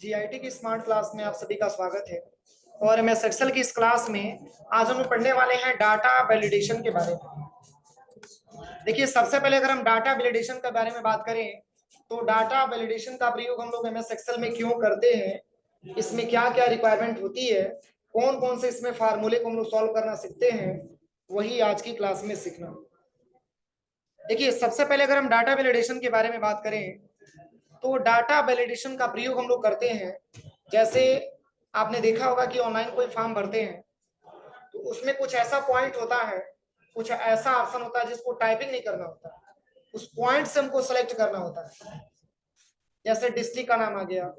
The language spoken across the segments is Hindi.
जीआईटी की स्मार्ट क्लास में आप सभी का स्वागत है। और एमएस एक्सेल की इस क्लास में आज हम पढ़ने वाले हैं डाटा वैलिडेशन के बारे में। देखिए, सबसे पहले अगर हम डाटा वैलिडेशन के बारे में बात करें तो डाटा वैलिडेशन का प्रयोग हम लोग एमएस एक्सेल में क्यों करते हैं, इसमें क्या क्या रिक्वायरमेंट होती है, कौन कौन से इसमें फार्मूले को हम लोग सॉल्व करना सीखते हैं, वही आज की क्लास में सीखना। देखिए, सबसे पहले अगर हम डाटा वैलिडेशन के बारे में बात करें तो डाटा वैलिडेशन का प्रयोग हम लोग करते हैं। जैसे आपने देखा होगा कि ऑनलाइन कोई फॉर्म भरते हैं तो उसमें कुछ ऐसा पॉइंट होता है, कुछ ऐसा ऑप्शन होता है जिसको टाइपिंग नहीं करना होता, उस पॉइंट से हमको सेलेक्ट करना होता है। जैसे डिस्ट्रिक्ट का नाम आ गया,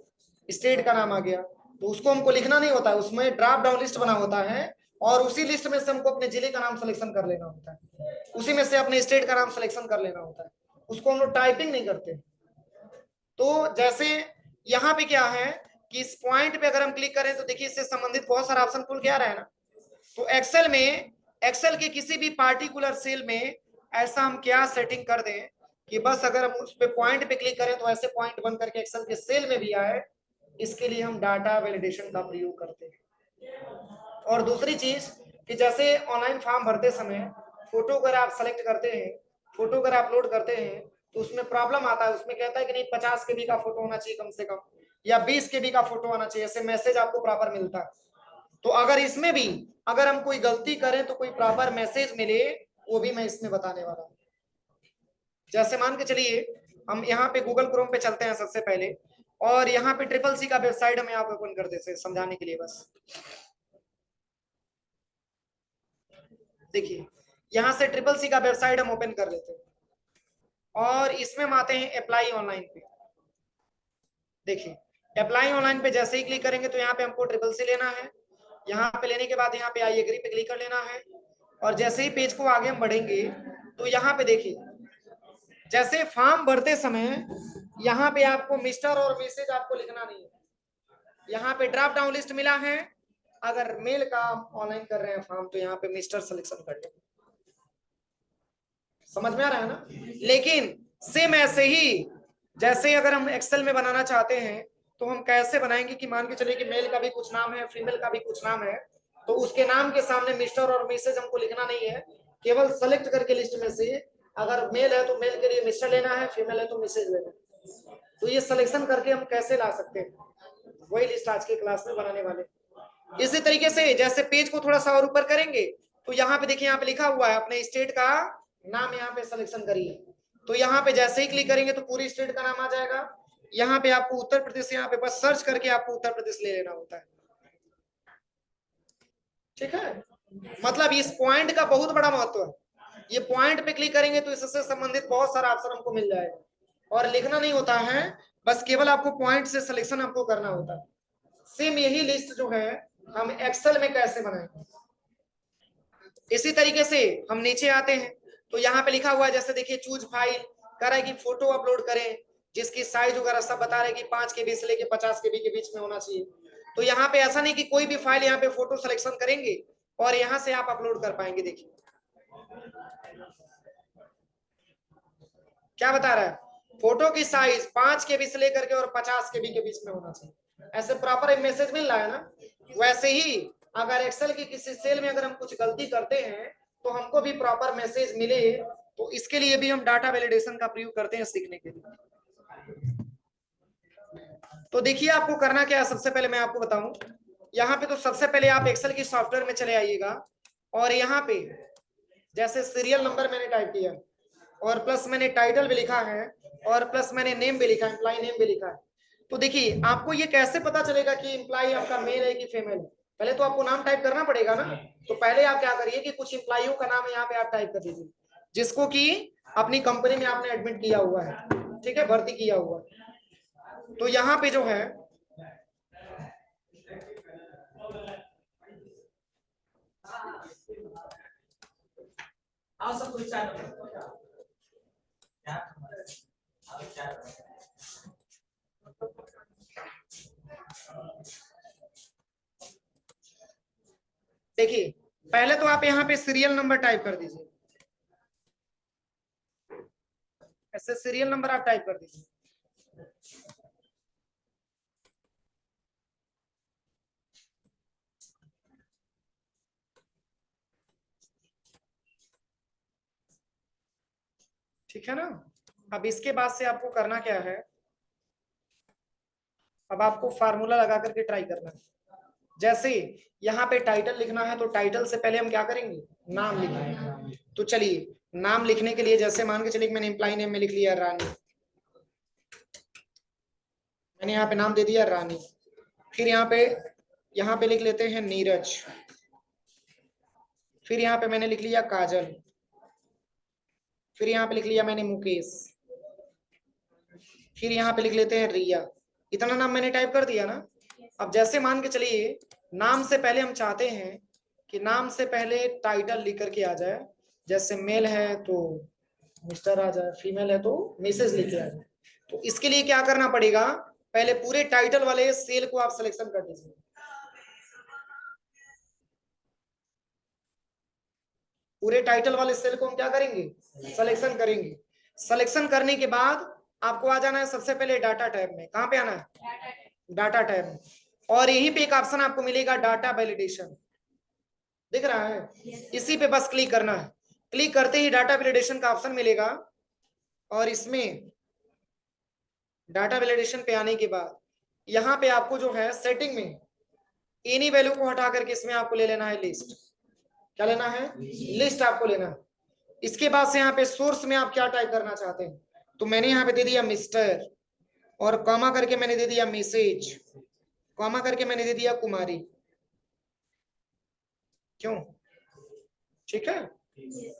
स्टेट का नाम आ गया, तो उसको हमको लिखना नहीं होता है, उसमें ड्रॉप डाउन लिस्ट बना होता है और उसी लिस्ट में से हमको अपने जिले का नाम सिलेक्शन कर लेना होता है, उसी में से अपने स्टेट का नाम सिलेक्शन कर लेना होता है, उसको हम लोग टाइपिंग नहीं करते। तो जैसे यहाँ पे क्या है कि इस पॉइंट पे अगर हम क्लिक करें तो देखिए इससे संबंधित बहुत सारा ऑप्शन खुल के आ रहा है ना। तो एक्सेल के किसी भी पार्टिकुलर सेल में ऐसा हम क्या सेटिंग कर दें कि बस अगर हम उस पे पॉइंट पे क्लिक करें तो ऐसे पॉइंट बन करके एक्सेल के सेल में भी आए, इसके लिए हम डाटा वैलिडेशन का प्रयोग करते हैं। और दूसरी चीज कि जैसे ऑनलाइन फॉर्म भरते समय फोटो अगर आप सेलेक्ट करते हैं, फोटो अगर अपलोड करते हैं तो उसमें प्रॉब्लम आता है, उसमें कहता है कि नहीं 50 के बी का फोटो होना चाहिए कम से कम, या 20 के बी का फोटो आना चाहिए, ऐसे मैसेज आपको प्रॉपर मिलता है। तो अगर इसमें भी अगर हम कोई गलती करें तो कोई प्रॉपर मैसेज मिले, वो भी मैं इसमें बताने वाला हूँ। जैसे मान के चलिए हम यहाँ पे गूगल क्रोम पे चलते हैं सबसे पहले, और यहाँ पे ट्रिपल सी का वेबसाइट हमें आप ओपन कर देते हैं समझाने के लिए। बस देखिए, यहाँ से ट्रिपल सी का वेबसाइट हम ओपन कर लेते हैं और इसमें हम आते हैं अप्लाई ऑनलाइन पे। देखिए, अप्लाई ऑनलाइन पे जैसे ही क्लिक करेंगे तो यहाँ पे हमको ट्रिपल सी लेना है। यहाँ पे लेने के बाद यहाँ पे आई एग्री पे क्लिक कर लेना है और जैसे ही पेज को आगे हम बढ़ेंगे तो यहाँ पे देखिए, जैसे फॉर्म भरते समय यहाँ पे आपको मिस्टर और मिसेज आपको लिखना नहीं है, यहाँ पे ड्रॉप डाउन लिस्ट मिला है। अगर मेल का ऑनलाइन कर रहे हैं फॉर्म तो यहाँ पे मिस्टर सिलेक्शन कर लें। समझ में आ रहा है ना। लेकिन सेम ऐसे ही जैसे अगर हम एक्सेल में बनाना चाहते हैं तो हम कैसे बनाएंगे कि मान के चलिए कि मेल का भी कुछ नाम है, फीमेल का भी कुछ नाम है, तो उसके नाम के सामने मिस्टर और मिसेज हमको लिखना नहीं है, केवल सेलेक्ट करके लिस्ट में से अगर मेल है तो मेल के लिए मिस्टर लेना है, फीमेल है तो मिसेज लेना है। तो ये सिलेक्शन करके हम कैसे ला सकते हैं, वही लिस्ट आज के क्लास में बनाने वाले। इसी तरीके से जैसे पेज को थोड़ा सा और ऊपर करेंगे तो यहाँ पे देखिए, यहाँ पे लिखा हुआ है अपने स्टेट का नाम, यहाँ पे सिलेक्शन करिए। तो यहाँ पे जैसे ही क्लिक करेंगे तो पूरी स्टेट का नाम आ जाएगा। यहाँ पे आपको उत्तर प्रदेश, यहाँ पे बस सर्च करके आपको उत्तर प्रदेश ले लेना होता है। ठीक है, मतलब इस पॉइंट का बहुत बड़ा महत्व है। ये पॉइंट पे क्लिक करेंगे तो इससे संबंधित बहुत सारा ऑप्शन हमको मिल जाएगा और लिखना नहीं होता है, बस केवल आपको पॉइंट से सिलेक्शन आपको करना होता है। सेम यही लिस्ट जो है हम एक्सेल में कैसे बनाएंगे, इसी तरीके से हम नीचे आते हैं तो यहाँ पे लिखा हुआ है, जैसे देखिए चूज फाइल कह रहा है कि फोटो अपलोड करें जिसकी साइज वगैरह सब बता रहे हैं कि 5 KB से लेके 50 KB के बीच में होना चाहिए। तो यहाँ पे ऐसा नहीं कि कोई भी फाइल यहाँ पे फोटो सिलेक्शन करेंगे और यहाँ से आप अपलोड कर पाएंगे। देखिए क्या बता रहा है, फोटो की साइज 5 KB से लेकर के और 50 KB के बीच में होना चाहिए, ऐसे प्रॉपर एक मैसेज मिल रहा है ना। वैसे ही अगर एक्सेल की किसी सेल में अगर हम कुछ गलती करते हैं तो हमको भी प्रॉपर मैसेज मिले, तो इसके लिए भी हम डाटा वैलिडेशन का प्रयोग करते हैं सीखने के लिए। तो देखिए आपको करना क्या है, सबसे पहले मैं आपको बताऊं, यहाँ पे तो सबसे पहले आप एक्सेल की सॉफ्टवेयर में चले आइएगा और यहाँ पे जैसे सीरियल नंबर मैंने टाइप किया और प्लस मैंने टाइटल भी लिखा है और प्लस मैंने नेम भी लिखा है, एम्प्लॉय नेम भी लिखा है। तो देखिए आपको ये कैसे पता चलेगा कि एम्प्लॉय आपका मेल है कि फीमेल है, पहले तो आपको नाम टाइप करना पड़ेगा ना। तो पहले आप क्या करिए कि कुछ एम्प्लॉयों का नाम यहाँ पे आप टाइप कर दीजिए जिसको कि अपनी कंपनी में आपने एडमिट किया हुआ है, ठीक है, भर्ती किया हुआ है। तो यहाँ पे जो है देखिए, पहले तो आप यहाँ पे सीरियल नंबर टाइप कर दीजिए, ऐसे सीरियल नंबर आप टाइप कर दीजिए। ठीक है ना। अब इसके बाद से आपको करना क्या है, अब आपको फार्मूला लगा करके ट्राई करना है। जैसे यहाँ पे टाइटल लिखना है तो टाइटल से पहले हम क्या करेंगे, नाम लिखेंगे। तो चलिए नाम लिखने के लिए जैसे मान के चलिए मैंने एम्प्लॉय नेम में लिख लिया रानी, मैंने यहाँ पे नाम दे दिया रानी। फिर यहाँ पे लिख लेते हैं नीरज। फिर यहाँ पे मैंने लिख लिया काजल। फिर यहाँ पे लिख लिया मैंने मुकेश। फिर यहाँ पे लिख लेते हैं रिया। इतना नाम मैंने टाइप कर दिया ना। अब जैसे मान के चलिए नाम से पहले हम चाहते हैं कि नाम से पहले टाइटल लिख करके आ जाए। जैसे मेल है तो मिस्टर आ जाए, फीमेल है तो मिसेज लिख के आ जाए। तो इसके लिए क्या करना पड़ेगा, पहले पूरे टाइटल वाले सेल को आप सिलेक्शन कर दीजिए। पूरे टाइटल वाले सेल को हम क्या करेंगे, सिलेक्शन करेंगे। सिलेक्शन करने के बाद आपको आ जाना है सबसे पहले डाटा टैब में। कहां पे आना है, डाटा टैब में। और यहीं पे एक ऑप्शन आपको मिलेगा डाटा वैलिडेशन, दिख रहा है, इसी पे बस क्लिक करना है। क्लिक करते ही डाटा वैलिडेशन का ऑप्शन मिलेगा। और इसमें डाटा वैलिडेशन पे आने के बाद यहाँ पे आपको जो है सेटिंग में एनी वैल्यू को हटा करके इसमें आपको ले लेना है लिस्ट। क्या लेना है, लिस्ट आपको लेना है। इसके बाद से यहाँ पे सोर्स में आप क्या टाइप करना चाहते हैं, तो मैंने यहाँ पे दे दिया मिस्टर, और कॉमा करके मैंने दे दिया मैसेज, कॉमा करके मैंने दे दिया कुमारी। क्यों, ठीक है,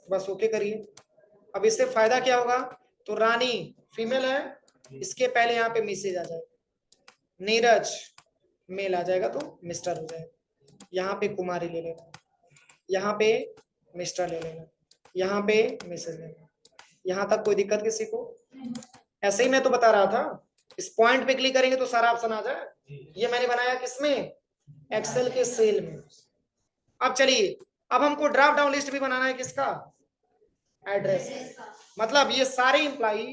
बस ओके करिए। अब इससे फायदा क्या होगा, तो रानी फीमेल है, इसके पहले यहाँ पे मिसेज आ जाएगा, नीरज मेल आ जाएगा तो मिस्टर हो जाएगा। यहाँ पे कुमारी ले लेना, यहाँ पे मिस्टर ले लेना, यहाँ पे मिसेज ले लेना। यहाँ तक कोई दिक्कत किसी को, ऐसे ही मैं तो बता रहा था। इस पॉइंट पे क्लिक करेंगे तो सारा ऑप्शन आ जाए। ये मैंने बनाया किसमें, एक्सेल के सेल में। अब चलिए, अब हमको ड्रॉप डाउन लिस्ट भी बनाना है किसका, एड्रेस। मतलब ये सारे इंप्लाई,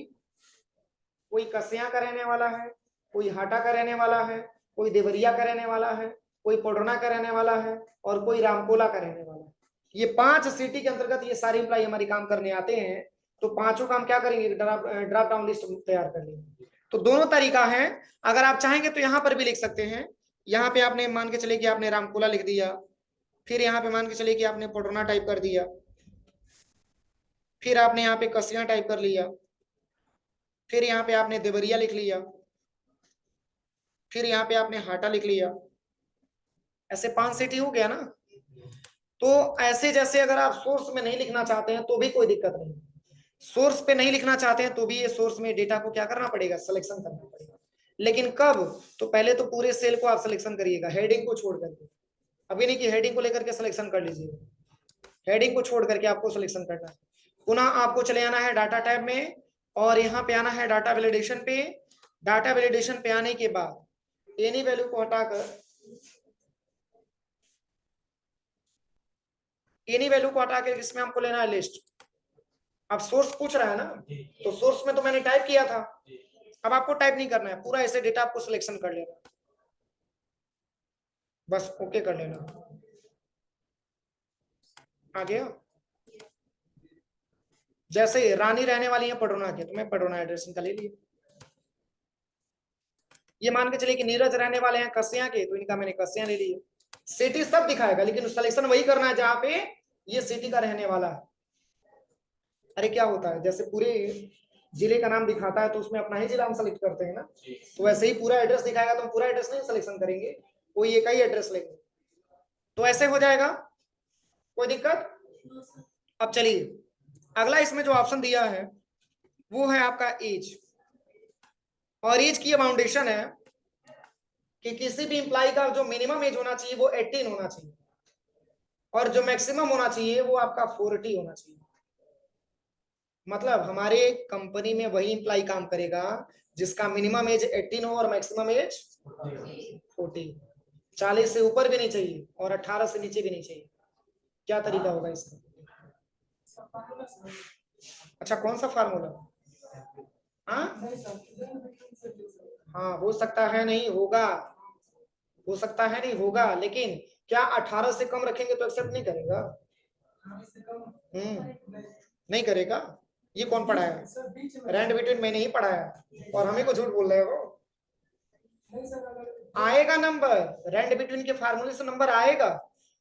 कोई कसिया का रहने वाला है, कोई हाटा का रहने वाला है, कोई देवरिया का रहने वाला है, कोई पोडरना का रहने वाला है, और कोई रामकोला का रहने वाला है। ये 5 सिटी के अंतर्गत ये सारे इंप्लाई हमारी काम करने आते हैं। तो पांचों काम क्या करेंगे, ड्रॉप डाउन लिस्ट तैयार कर लेंगे। तो दोनों तरीका है, अगर आप चाहेंगे तो यहाँ पर भी लिख सकते हैं। यहाँ पे आपने मान के चले कि आपने रामकोला लिख दिया, फिर यहाँ पे मान के चले कि आपने पोडरना टाइप कर दिया, फिर आपने यहाँ पे कसिया टाइप कर लिया, फिर यहाँ पे आपने देवरिया लिख लिया, फिर यहाँ पे आपने हाटा लिख लिया। ऐसे 5 सिटी हो गया ना। तो ऐसे जैसे अगर आप सोर्स में नहीं लिखना चाहते हैं तो भी कोई दिक्कत नहीं, सोर्स पे नहीं लिखना चाहते हैं तो भी ये सोर्स में डेटा को क्या करना पड़ेगा, सिलेक्शन करना पड़ेगा। लेकिन कब, तो पहले तो पूरे सेल को आप सिलेक्शन करिएगा, हेडिंग को छोड़ करके। अभी नहीं कि हेडिंग को लेकर के सिलेक्शन कर लीजिए, हेडिंग को छोड़ करके आपको सिलेक्शन करना है। पुनः आपको चले आना है डाटा टैब में, और यहाँ पे आना है डाटा वैलिडेशन पे। डाटा वैलिडेशन पे आने के बाद एनी वैल्यू को हटाकर, एनी वैल्यू को हटा के इसमें हमको लेना है लिस्ट। अब सोर्स पूछ रहा है ना, तो सोर्स में तो मैंने टाइप किया था, अब आपको टाइप नहीं करना है, पूरा ऐसे डेटा आपको सिलेक्शन कर लेना, बस ओके कर लेना। आ गया। जैसे रानी रहने वाली है पडोना के, तो मैं पडोना एड्रेस इनका ले लिया। ये मान के चलिए कि नीरज रहने वाले हैं कसिया के, तो इनका मैंने कसिया ले लिया। सिटी सब दिखाएगा लेकिन सिलेक्शन वही करना है जहां पे ये सिटी का रहने वाला है। अरे क्या होता है, जैसे पूरे जिले का नाम दिखाता है तो उसमें अपना ही जिला हम सेलेक्ट करते हैं ना, तो वैसे ही पूरा एड्रेस दिखाएगा तो हम पूरा एड्रेस नहीं सिलेक्शन करेंगे, कोई एक ही एड्रेस लेंगे। तो ऐसे हो जाएगा, कोई दिक्कत। अब चलिए अगला इसमें जो ऑप्शन दिया है वो है आपका एज। और एज की बाउंडेशन है कि किसी भी इंप्लाई का जो मिनिमम एज होना चाहिए वो 18 होना चाहिए, और जो मैक्सिमम होना चाहिए वो आपका 40 होना चाहिए। मतलब हमारे कंपनी में वही इंप्लाई काम करेगा जिसका मिनिमम एज 18 हो और मैक्सिमम एज 40। 40 से ऊपर भी नहीं चाहिए और 18 से नीचे भी नहीं चाहिए। क्या तरीका होगा इसका, अच्छा कौन सा फार्मूला, हाँ हाँ हो सकता है नहीं होगा, हो सकता है नहीं होगा, लेकिन क्या 18 से कम रखेंगे तो एक्सेप्ट नहीं करेगा, नहीं करेगा। ये कौन पढ़ाया? रैंड बिटवीन मैंने ही पढ़ाया और हमें को झूठ बोल रहे हो। आएगा नंबर, रैंड बिटवीन के फार्मूले से नंबर आएगा।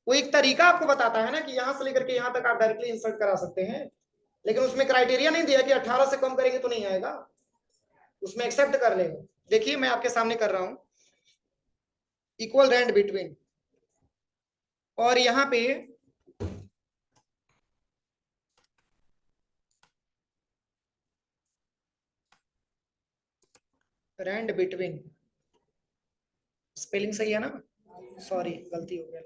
वो एक तरीका आपको बताता है ना कि यहां से लेकर के यहां तक आप डायरेक्टली इंसर्ट करा सकते हैं, लेकिन उसमें क्राइटेरिया नहीं दिया कि 18 से कम करेंगे तो नहीं आएगा, उसमें एक्सेप्ट कर लेगा। देखिए मैं आपके सामने कर रहा हूं इक्वल रैंड बिटवीन, और यहां पे रैंड बिटवीन, स्पेलिंग सही है ना? सॉरी गलती हो गया।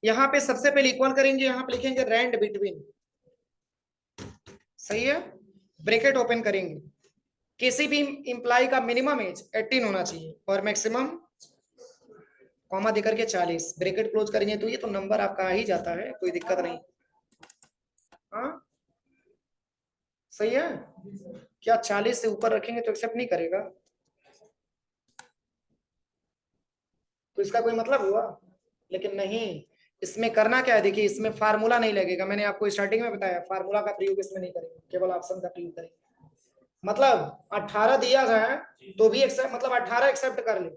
यहाँ पे सबसे पहले इक्वल करेंगे, यहाँ पे लिखेंगे रैंड बिटवीन, सही है, ब्रैकेट ओपन करेंगे। किसी भी इंप्लाई का मिनिमम एज 18 होना चाहिए और मैक्सिमम कॉमा देकर के 40, ब्रैकेट क्लोज करेंगे तो ये तो नंबर आपका आ ही जाता है, कोई दिक्कत नहीं। हाँ सही है। क्या 40 से ऊपर रखेंगे तो एक्सेप्ट नहीं करेगा? तो इसका कोई मतलब हुआ? लेकिन नहीं, इसमें करना क्या है, देखिए इसमें फार्मूला नहीं लगेगा, मैंने आपको स्टार्टिंग में बताया फार्मूला का प्रयोग इसमें नहीं करेंगे, केवल ऑप्शन का प्रयोग करेंगे। मतलब 18 दिया जाए तो भी एक्सेप्ट, मतलब 18 एक्सेप्ट कर ले,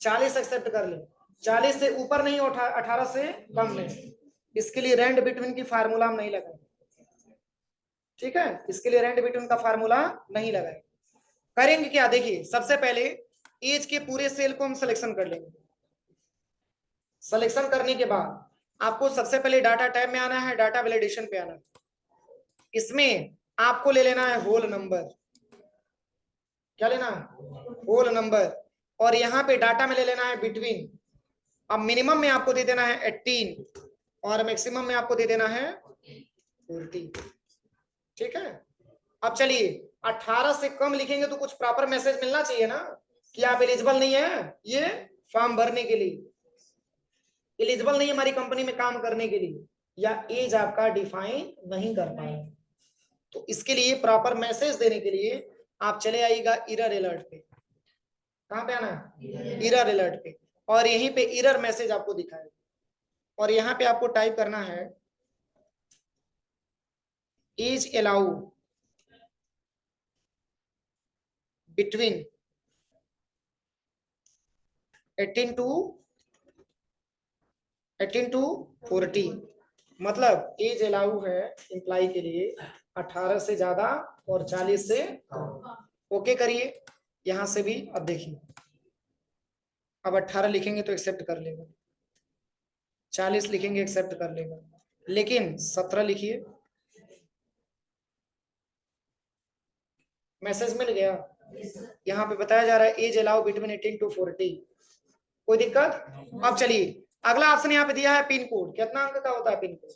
40 एक्सेप्ट कर ले, 40 से ऊपर नहीं, 18 से कम नहीं। इसके लिए रैंड बिटवीन की फार्मूला हम नहीं लगाए, ठीक है, इसके लिए रैंड बिटवीन का फार्मूला नहीं लगाए। करेंगे क्या, देखिए सबसे पहले एज के पूरे सेल को हम सिलेक्शन कर लेंगे। सिलेक्शन करने के बाद आपको सबसे पहले डाटा टैब में आना है, डाटा वैलिडेशन पे आना है। इसमें आपको ले लेना है होल नंबर, क्या लेना है? Whole number. और यहाँ पे डाटा में ले लेना है बिटवीन। अब मिनिमम में आपको दे देना है 18 और मैक्सिमम में आपको दे देना है 40, ठीक है। अब चलिए 18 से कम लिखेंगे तो कुछ प्रॉपर मैसेज मिलना चाहिए ना कि आप एलिजिबल नहीं है ये फॉर्म भरने के लिए, एलिजिबल नहीं है हमारी कंपनी में काम करने के लिए, या एज आपका डिफाइन नहीं कर पाए। तो इसके लिए प्रॉपर मैसेज देने के लिए आप चले आइएगा एरर अलर्ट पे। कहां पे आना है? एरर अलर्ट पे। और यहीं पे एरर मैसेज आपको दिखाएगा और यहाँ पे आपको टाइप करना है एज अलाउ बिटवीन 18 टू 40, मतलब एज अलाउ है इंप्लाई के लिए 18 से ज्यादा और 40 से कम। ओके करिए यहां से भी। अब देखिए अब 18 लिखेंगे तो एक्सेप्ट कर लेगा, 40 लिखेंगे एक्सेप्ट कर लेगा, लेकिन 17 लिखिए, मैसेज मिल गया। यहाँ पे बताया जा रहा है एज अलाउ बिटवीन 18 टू 40, कोई दिक्कत? अब चलिए अगला ऑप्शन यहाँ पे दिया है पिन कोड, कितना अंक का होता है पिन कोड?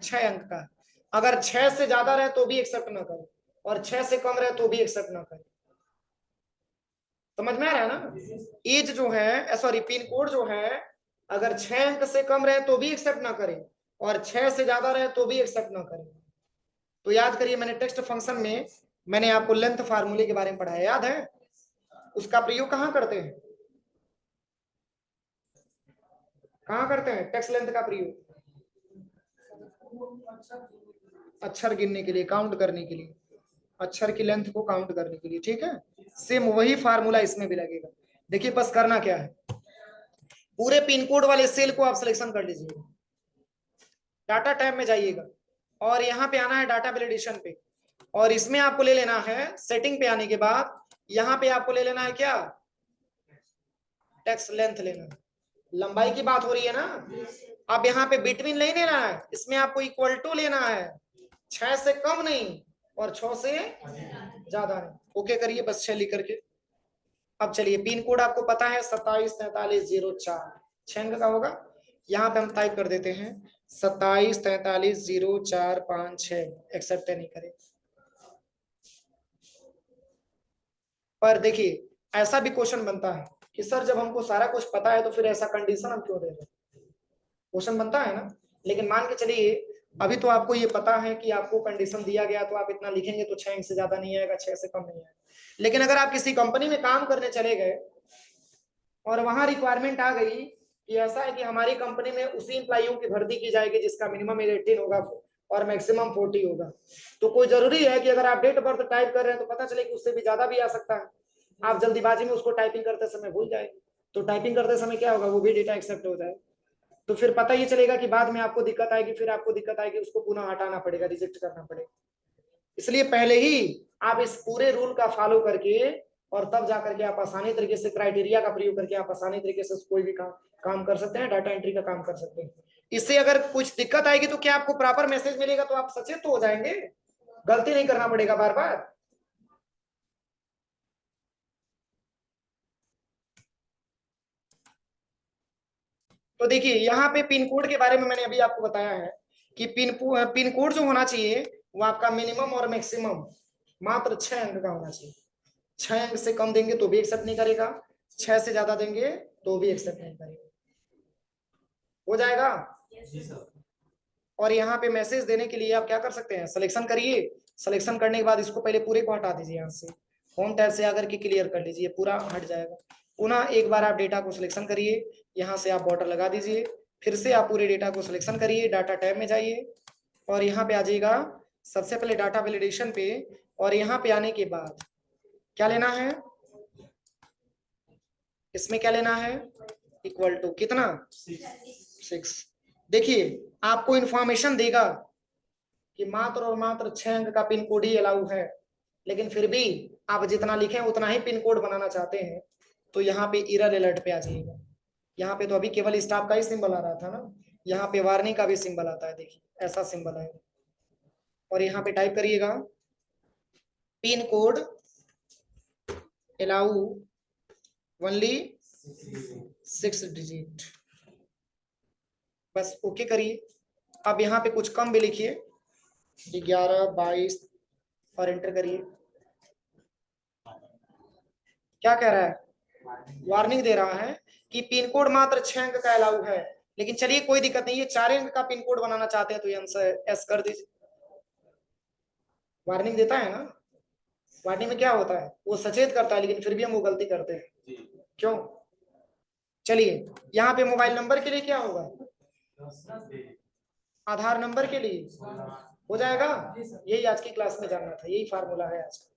6 अंक का। अगर 6 से ज्यादा रहे तो भी एक्सेप्ट ना करे और 6 से कम रहे तो भी एक्सेप्ट ना करे। समझ में आ रहा है ना? एज जो है, सॉरी पिन कोड जो है, अगर 6 अंक से कम रहे तो भी एक्सेप्ट ना करे और 6 से ज्यादा रहे तो भी एक्सेप्ट ना करे। तो याद करिए मैंने टेक्स्ट फंक्शन में मैंने आपको लेंथ फार्मूले के बारे में पढ़ाया, याद है? उसका प्रयोग कहाँ करते हैं, कहाँ करते हैं टेक्स्ट लेंथ का प्रयोग? अक्षर गिनने के लिए, काउंट करने के लिए, अक्षर की लेंथ को काउंट करने के लिए, ठीक है। सेम वही फार्मूला इसमें भी लगेगा। देखिए बस करना क्या है, पूरे पिन कोड वाले सेल को आप सिलेक्शन कर लीजिए, डाटा टैब में जाइएगा और यहाँ पे आना है डाटा वैलिडेशन पे, और इसमें आपको ले लेना है, सेटिंग पे आने के बाद यहाँ पे आपको ले लेना है क्या, टेक्स्ट लेंथ लेना है। लंबाई की बात हो रही है ना। अब यहाँ पे बिटवीन नहीं लेना है, इसमें आपको इक्वल टू लेना है, 6 से कम नहीं और 6 से ज्यादा नहीं। ओके करिए बस 6 लिख करके। अब चलिए पिन कोड आपको पता है 274304, 6 अंक का होगा। यहाँ पे हम टाइप कर देते हैं 27430456, एक्सेप्ट नहीं करें। पर देखिए ऐसा भी क्वेश्चन बनता है कि सर जब हमको सारा कुछ पता है तो फिर ऐसा कंडीशन हम क्यों दे रहे हैं, क्वेश्चन बनता है ना। लेकिन मान के चलिए अभी तो आपको ये पता है कि आपको कंडीशन दिया गया तो आप इतना लिखेंगे तो 6 अंक से ज्यादा नहीं आएगा, 6 से कम नहीं आएगा। लेकिन अगर आप किसी कंपनी में काम करने चले गए और वहां रिक्वायरमेंट आ गई कि ऐसा है कि हमारी कंपनी में उसी एम्प्लॉइयों की भर्ती की जाएगी जिसका मिनिमम एज 18 होगा और मैक्सिमम 40 होगा। तो कोई जरूरी है कि अगर आप डेट ऑफ बर्थ टाइप कर रहे हैं तो पता चले कि उससे भी ज्यादा भी आ सकता है, आप जल्दीबाजी में उसको टाइपिंग करते समय भूल जाएंगे, तो टाइपिंग करते समय क्या होगा, वो भी डेटा एक्सेप्ट हो जाए, तो फिर पता ये चलेगा कि बाद में आपको दिक्कत आएगी, फिर आपको दिक्कत आएगी, उसको पुनः हटाना पड़ेगा, रिजेक्ट करना पड़ेगा। इसलिए पहले ही आप इस पूरे रूल का फॉलो करके और तब जाकर के आप आसानी तरीके से क्राइटेरिया का प्रयोग करके आप आसानी तरीके से कोई भी काम कर सकते हैं, डाटा एंट्री का काम कर सकते हैं। इससे अगर कुछ दिक्कत आएगी तो क्या आपको प्रॉपर मैसेज मिलेगा, तो आप सचेत तो हो जाएंगे, गलती नहीं करना पड़ेगा बार बार। तो देखिए यहाँ पे पिन कोड के बारे में मैंने अभी आपको बताया है कि पिन कोड जो होना चाहिए वो आपका मिनिमम और मैक्सिमम मात्र 6 अंक का होना चाहिए। 6 अंक से कम देंगे तो भी एक्सेप्ट नहीं करेगा, 6 से ज्यादा देंगे तो भी एक्सेप्ट नहीं करेगा। हो जाएगा। और यहाँ पे मैसेज देने के लिए आप क्या कर सकते हैं, सिलेक्शन करिए, सिलेक्शन करने के बाद इसको पहले पूरे को हटा दीजिए, यहाँ से होम टैब से आकर के क्लियर कर लीजिए, पूरा हट जाएगा। पुनः एक बार आप डेटा को सिलेक्शन करिए, यहाँ से आप बॉर्डर लगा दीजिए, फिर से आप पूरे डेटा को सिलेक्शन करिए, डाटा टैब में जाइए और यहाँ पे आ जाइएगा सबसे पहले डाटा वैलिडेशन पे, और यहाँ पे आने के बाद क्या लेना है, इसमें क्या लेना है, इक्वल टू कितना 6। देखिए आपको इंफॉर्मेशन देगा कि मात्र और मात्र 6 अंक का पिन कोड ही अलाउ है, लेकिन फिर भी आप जितना लिखें उतना ही पिन कोड बनाना चाहते हैं, तो यहाँ पे एरर अलर्ट पे आ जाइएगा। यहाँ पे तो अभी केवल स्टाफ का ही सिंबल आ रहा था ना, यहाँ पे वार्निंग का भी सिंबल आता है, देखिए ऐसा सिंबल है। और यहाँ पे टाइप करिएगा pin code allow only 6 digit, बस ओके करिए। अब यहाँ पे कुछ कम भी लिखिए 11, 22 और एंटर करिए। क्या कह रहा है, वार्निंग दे रहा है कि पिन कोड मात्र 6 अंक का अलाउ है, लेकिन चलिए कोई दिक्कत नहीं, ये 4 अंक का पिन कोड बनाना चाहते हैं तो ये आंसर एस कर दीजिए। वार्निंग देता है ना, वार्निंग में क्या होता है, वो सचेत करता है लेकिन फिर भी हम वो गलती करते हैं, क्यों। चलिए यहाँ पे मोबाइल नंबर के लिए क्या होगा, आधार नंबर के लिए हो जाएगा। यही आज की क्लास में जानना था, यही फार्मूला है आज का।